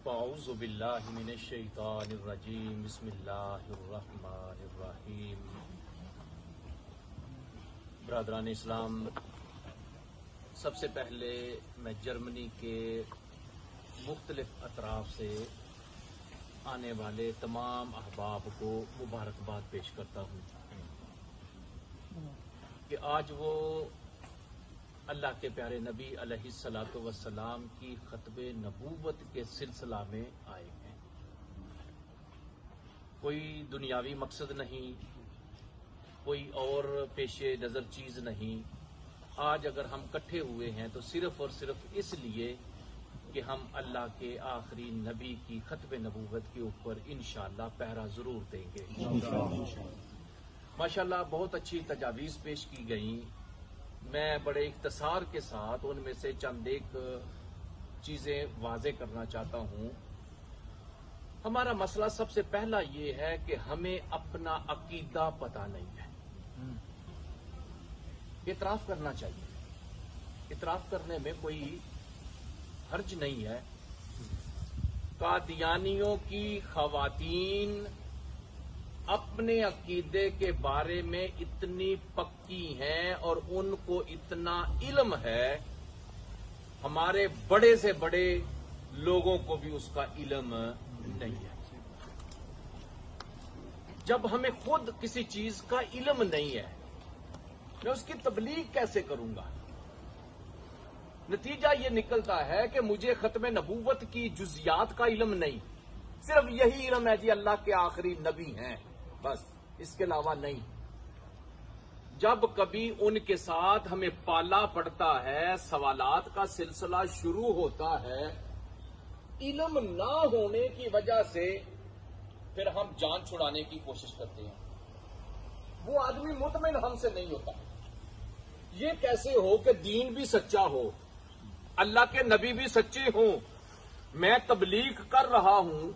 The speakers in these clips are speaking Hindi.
अऊज़ु बिल्लाहि मिनश शैतानिर रजीम बिस्मिल्लाहिर रहमानिर रहीम। ब्रदरान इस्लाम, सबसे पहले मैं जर्मनी के मुख्तलिफ अतराफ से आने वाले तमाम अहबाब को मुबारकबाद पेश करता हूँ कि आज वो अल्लाह के प्यारे नबी अलैहिस्सलातु वस्सलाम की खत्बे नबूवत के सिलसिला में आए हैं। कोई दुनियावी मकसद नहीं, कोई और पेशे नजर चीज नहीं। आज अगर हम इकट्ठे हुए हैं तो सिर्फ और सिर्फ इसलिए कि हम अल्लाह के आखिरी नबी की खत्बे नबूवत के ऊपर इंशाअल्लाह पहरा जरूर देंगे। माशाअल्लाह बहुत अच्छी तजावीज पेश की गई। मैं बड़े इख्तिसार के साथ उनमें से चंद एक चीजें वाजे करना चाहता हूं। हमारा मसला सबसे पहला ये है कि हमें अपना अकीदा पता नहीं है। इतराफ करना चाहिए, इतराफ करने में कोई हर्ज नहीं है। कादियानियों की खवातीन अपने अकीदे के बारे में इतनी पक्की हैं और उनको इतना इल्म है, हमारे बड़े से बड़े लोगों को भी उसका इल्म नहीं है। जब हमें खुद किसी चीज का इल्म नहीं है, मैं उसकी तबलीग कैसे करूंगा? नतीजा ये निकलता है कि मुझे खत्म नबूवत की जुजियात का इल्म नहीं, सिर्फ यही इल्म है जी अल्लाह के आखिरी नबी हैं, बस, इसके अलावा नहीं। जब कभी उनके साथ हमें पाला पड़ता है, सवालात का सिलसिला शुरू होता है, इल्म ना होने की वजह से फिर हम जान छुड़ाने की कोशिश करते हैं। वो आदमी मुतमिन हमसे नहीं होता। ये कैसे हो कि दीन भी सच्चा हो, अल्लाह के नबी भी सच्चे हों, मैं तबलीग कर रहा हूं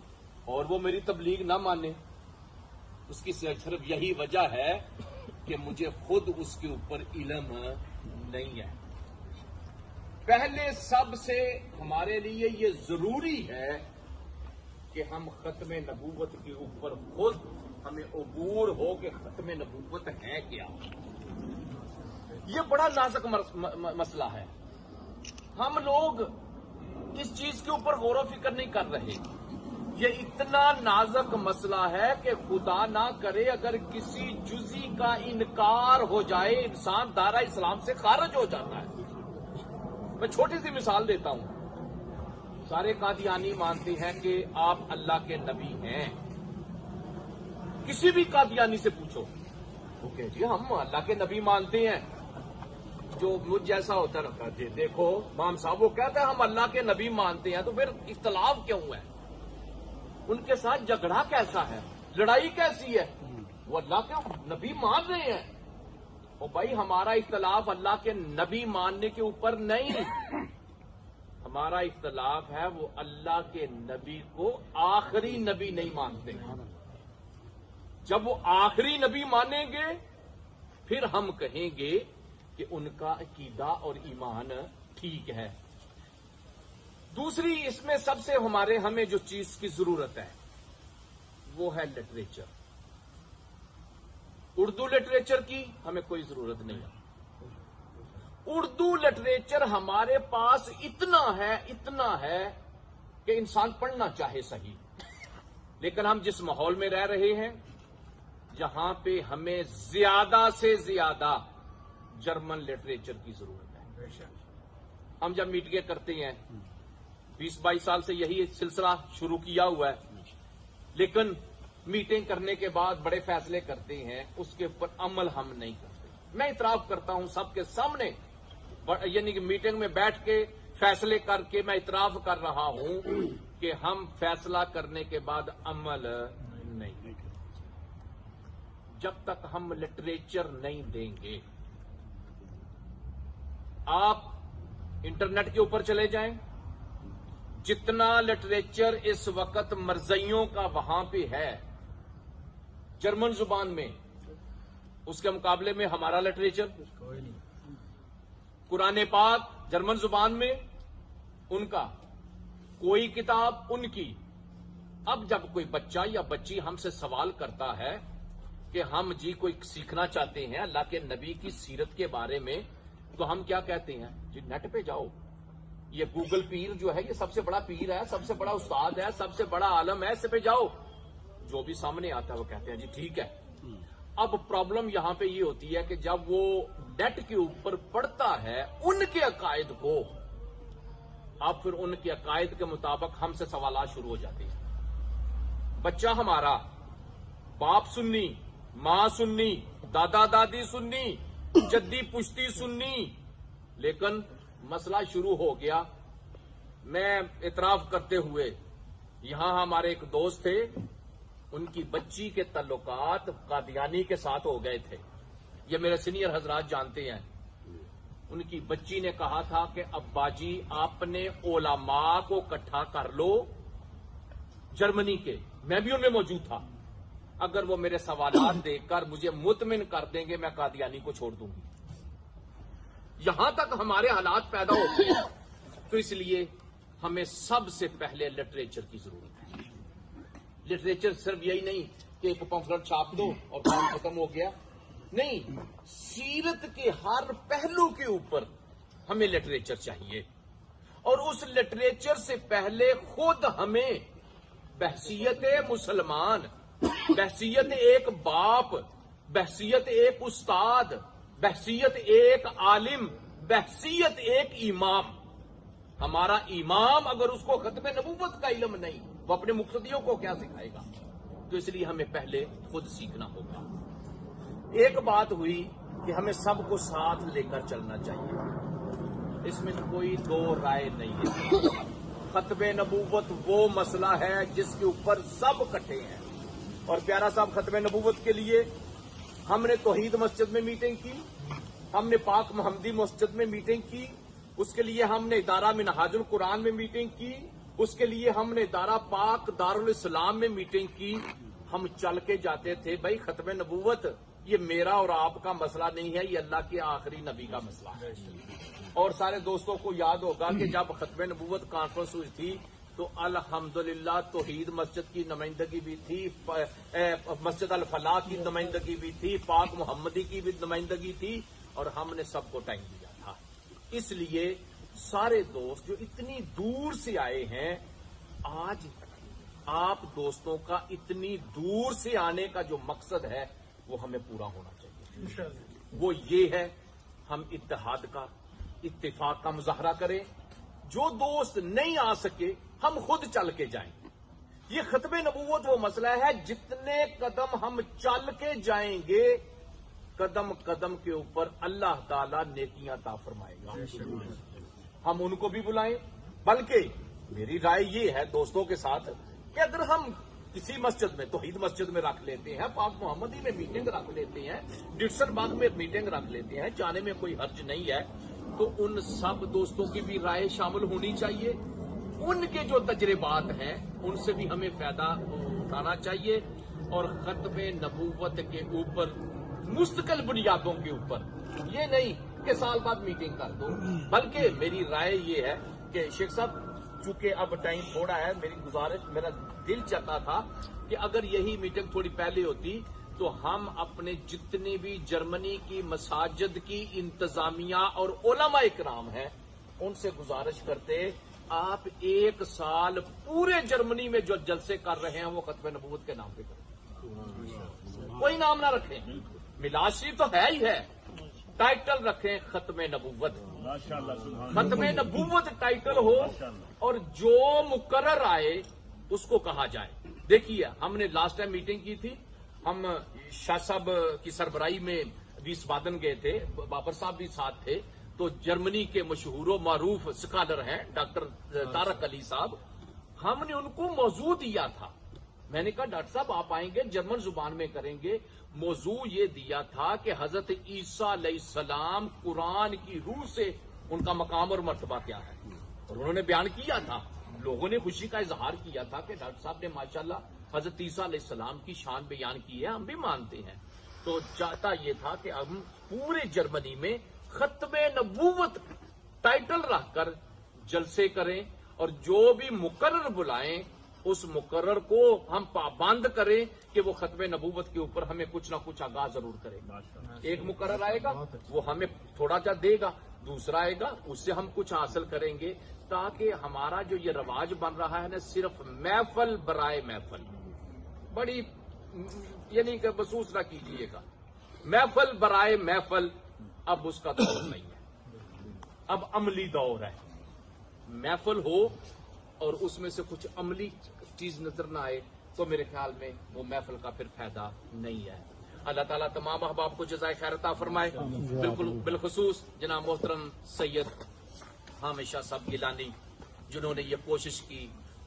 और वो मेरी तबलीग ना माने? उसकी सिर्फ यही वजह है कि मुझे खुद उसके ऊपर इल्म नहीं है। पहले सबसे हमारे लिए ये जरूरी है कि हम खत्म नबूवत के ऊपर खुद हमें अबूर हो कि खत्म नबूवत है क्या। ये बड़ा नाजुक मसला है। हम लोग इस चीज के ऊपर गौर फिक्र नहीं कर रहे। ये इतना नाजुक मसला है कि खुदा ना करे अगर किसी जुजी का इनकार हो जाए, इंसान दायरा इस्लाम से खारिज हो जाता है। मैं छोटी सी मिसाल देता हूं। सारे कादियानी मानते हैं कि आप अल्लाह के नबी हैं। किसी भी कादियानी से पूछो, ओके जी हम अल्लाह के नबी मानते हैं। जो मुझ जैसा होता रखा जी, देखो माम साहब वो कहते हैं हम अल्लाह के नबी मानते हैं, तो फिर इख्तलाफ क्यों है? उनके साथ झगड़ा कैसा है, लड़ाई कैसी है? वो अल्लाह के नबी मान रहे हैं। ओ भाई, हमारा इख्तलाफ अल्लाह के नबी मानने के ऊपर नहीं, हमारा इख्तलाफ है वो अल्लाह के नबी को आखिरी नबी नहीं मानते। जब वो आखिरी नबी मानेंगे फिर हम कहेंगे कि उनका अकीदा और ईमान ठीक है। दूसरी इसमें सबसे हमें जो चीज की जरूरत है वो है लिटरेचर। उर्दू लिटरेचर की हमें कोई जरूरत नहीं है। उर्दू लिटरेचर हमारे पास इतना है कि इंसान पढ़ना चाहे सही, लेकिन हम जिस माहौल में रह रहे हैं जहां पे हमें ज्यादा से ज्यादा जर्मन लिटरेचर की जरूरत है। हम जब मीटिंगें करते हैं, 20-22 साल से यही सिलसिला शुरू किया हुआ है, लेकिन मीटिंग करने के बाद बड़े फैसले करते हैं, उसके ऊपर अमल हम नहीं करते। मैं इतराफ करता हूं सबके सामने, यानी कि मीटिंग में बैठ के फैसले करके मैं इतराफ कर रहा हूं कि हम फैसला करने के बाद अमल नहीं। जब तक हम लिटरेचर नहीं देंगे, आप इंटरनेट के ऊपर चले जाएं, जितना लिटरेचर इस वक्त मर्जियों का वहां पे है जर्मन जुबान में, उसके मुकाबले में हमारा लिटरेचर, कुरान पाक जर्मन जुबान में, उनका कोई किताब उनकी। अब जब कोई बच्चा या बच्ची हमसे सवाल करता है कि हम जी कोई सीखना चाहते हैं अल्लाह के नबी की सीरत के बारे में, तो हम क्या कहते हैं जी नेट पे जाओ, ये गूगल पीर जो है ये सबसे बड़ा पीर है, सबसे बड़ा उस्ताद है, सबसे बड़ा आलम है, इस पे जाओ, जो भी सामने आता है वो कहते हैं जी ठीक है। अब प्रॉब्लम यहां पे ये होती है कि जब वो नेट के ऊपर पढ़ता है उनके अकायद को, अब फिर उनके अकायद के मुताबिक हमसे सवालात शुरू हो जाते हैं। बच्चा हमारा बाप सुन्नी, मां सुन्नी, दादा दादी सुन्नी, जद्दी पुश्ती सुन्नी, लेकिन मसला शुरू हो गया। मैं इतराफ करते हुए, यहां हमारे एक दोस्त थे, उनकी बच्ची के ताल्लुकात कादियानी के साथ हो गए थे, ये मेरे सीनियर हजरात जानते हैं। उनकी बच्ची ने कहा था कि अब्बा जी आपने ओलामा को इकट्ठा कर लो जर्मनी के, मैं भी उनमें मौजूद था, अगर वो मेरे सवालात देखकर मुझे मुतमिन कर देंगे मैं कादियानी को छोड़ दूंगी। यहां तक हमारे हालात पैदा होते हैं, तो इसलिए हमें सबसे पहले लिटरेचर की जरूरत है। लिटरेचर सिर्फ यही नहीं कि एक पम्फलेट छाप दो और काम खत्म हो गया, नहीं, सीरत के हर पहलू के ऊपर हमें लिटरेचर चाहिए। और उस लिटरेचर से पहले खुद हमें बहसियत मुसलमान, बहसियत एक बाप, बहसियत एक उस्ताद, बहसियत एक आलिम, बहसियत एक इमाम, हमारा इमाम अगर उसको खत्म नबूवत का इल्म नहीं, वो अपने मुक्तदियों को क्या सिखाएगा? तो इसलिए हमें पहले खुद सीखना होगा। एक बात हुई कि हमें सबको साथ लेकर चलना चाहिए, इसमें कोई दो राय नहीं है। खत्म नबूवत वो मसला है जिसके ऊपर सब इकट्ठे हैं। और प्यारा साहब, खत्म नबूवत के लिए हमने तौहीद मस्जिद में मीटिंग की, हमने पाक मोहम्मदी मस्जिद में मीटिंग की, उसके लिए हमने इदारा मिनहाजुल कुरान में मीटिंग की, उसके लिए हमने इदारा पाक दारुल इस्लाम में मीटिंग की। हम चल के जाते थे, भाई खत्म नबूवत ये मेरा और आपका मसला नहीं है, ये अल्लाह के आखिरी नबी का मसला है। और सारे दोस्तों को याद होगा कि जब खत्म नबूवत कॉन्फ्रेंस हुई थी तो अल्हम्दुलिल्लाह तौहीद मस्जिद की नुमाइंदगी भी थी, मस्जिद अल फलाह की नुमाइंदगी भी थी, पाक मोहम्मदी की भी नुमाइंदगी थी, और हमने सबको टाइम दिया था। इसलिए सारे दोस्त जो इतनी दूर से आए हैं, आज आप दोस्तों का इतनी दूर से आने का जो मकसद है वो हमें पूरा होना चाहिए। वो ये है हम इत्तेहाद का, इत्तेफाक का मुजाहरा करें। जो दोस्त नहीं आ सके हम खुद चल के जाएं। ये खत्मे नबूवत वो मसला है, जितने कदम हम चल के जाएंगे कदम कदम के ऊपर अल्लाह ताला नेकियां अता फरमाएगा। हम उनको भी बुलाएं। बल्कि मेरी राय ये है दोस्तों के साथ कि अगर हम किसी मस्जिद में, तौहीद मस्जिद में रख लेते हैं, पाक मोहम्मदी में मीटिंग रख लेते हैं, डिक्सन बाग में मीटिंग रख लेते हैं, जाने में कोई हर्ज नहीं है, तो उन सब दोस्तों की भी राय शामिल होनी चाहिए। उनके जो तजर्बात हैं उनसे भी हमें फायदा उठाना चाहिए। और खत्मे नबूवत के ऊपर मुस्तकिल बुनियादों के ऊपर, ये नहीं कि साल बाद मीटिंग कर दो। बल्कि मेरी राय ये है कि शेख साहब, चूंकि अब टाइम थोड़ा है, मेरी गुजारिश, मेरा दिल चाहता था कि अगर यही मीटिंग थोड़ी पहले होती तो हम अपने जितने भी जर्मनी की मसाजिद की इंतजामिया और उलमा इकराम हैं उनसे गुजारिश करते, आप एक साल पूरे जर्मनी में जो जलसे कर रहे हैं वो खत्म नबूवत के नाम पे करें। कोई नाम ना रखें, मिलाद शरीफ तो है ही है, टाइटल रखें खत्म नबूवत, खत्म नबूवत टाइटल हो, और जो मुकर्रर आए उसको कहा जाए। देखिए, हमने लास्ट टाइम मीटिंग की थी, हम शाह साहब की सरबराही में विस्बादन गए थे, बाबर साहब भी साथ थे, तो जर्मनी के मशहूर मारूफ स्कॉलर हैं डॉक्टर तारक अली साहब, हमने उनको मौजू दिया था। मैंने कहा डॉक्टर साहब आप आएंगे, जर्मन जुबान में करेंगे। मौजू ये दिया था कि हजरत ईसा अलैहिस्सलाम कुरान की रूह से उनका मकाम और मर्तबा क्या है, और उन्होंने बयान किया था। लोगों ने खुशी का इजहार किया था कि डॉक्टर साहब ने माशाल्लाह हजरत ईसा अलैहिस्सलाम की शान बयान की है, हम भी मानते हैं। तो चाहता ये था कि हम पूरे जर्मनी में खत्मे नबूवत टाइटल रखकर जलसे करें और जो भी मुकर्रर बुलाएं उस मुकर्रर को हम पाबंद करें कि वो खत्म नबूवत के ऊपर हमें कुछ ना कुछ आगाह जरूर करे। एक मुकर्रर आएगा वो हमें थोड़ा सा देगा, दूसरा आएगा उससे हम कुछ हासिल करेंगे, ताकि हमारा जो ये रवाज बन रहा है ना सिर्फ महफल बराए महफल, बड़ी यानी कि महसूस ना कीजिएगा, महफल बराए महफल अब उसका दौर नहीं है, अब अमली दौर है। महफल हो और उसमें से कुछ अमली चीज नजर ना आए तो मेरे ख्याल में वो महफल का फिर फायदा नहीं है। अल्लाह ताला तमाम अहबाब को जज़ाए खैर अता फरमाए। बिल्कुल बिलखुसूस जनाब मोहतरम सैयद हामिद शाह साहब गिलानी जिन्होंने ये कोशिश की,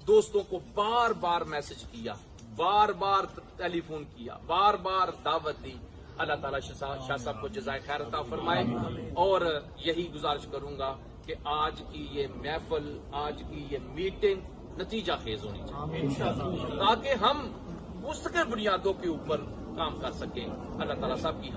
दोस्तों को बार बार मैसेज किया, बार बार टेलीफोन किया, बार बार दावत दी। अल्लाह ताला शाह साहब को जज़ाए खैर अता फरमाए। और यही गुजारिश करूंगा कि आज की ये महफिल, आज की ये मीटिंग नतीजा खेज होनी चाहिए, ताकि हम मुस्तकिल बुनियादों के ऊपर काम कर सकें। अल्लाह ताला सब की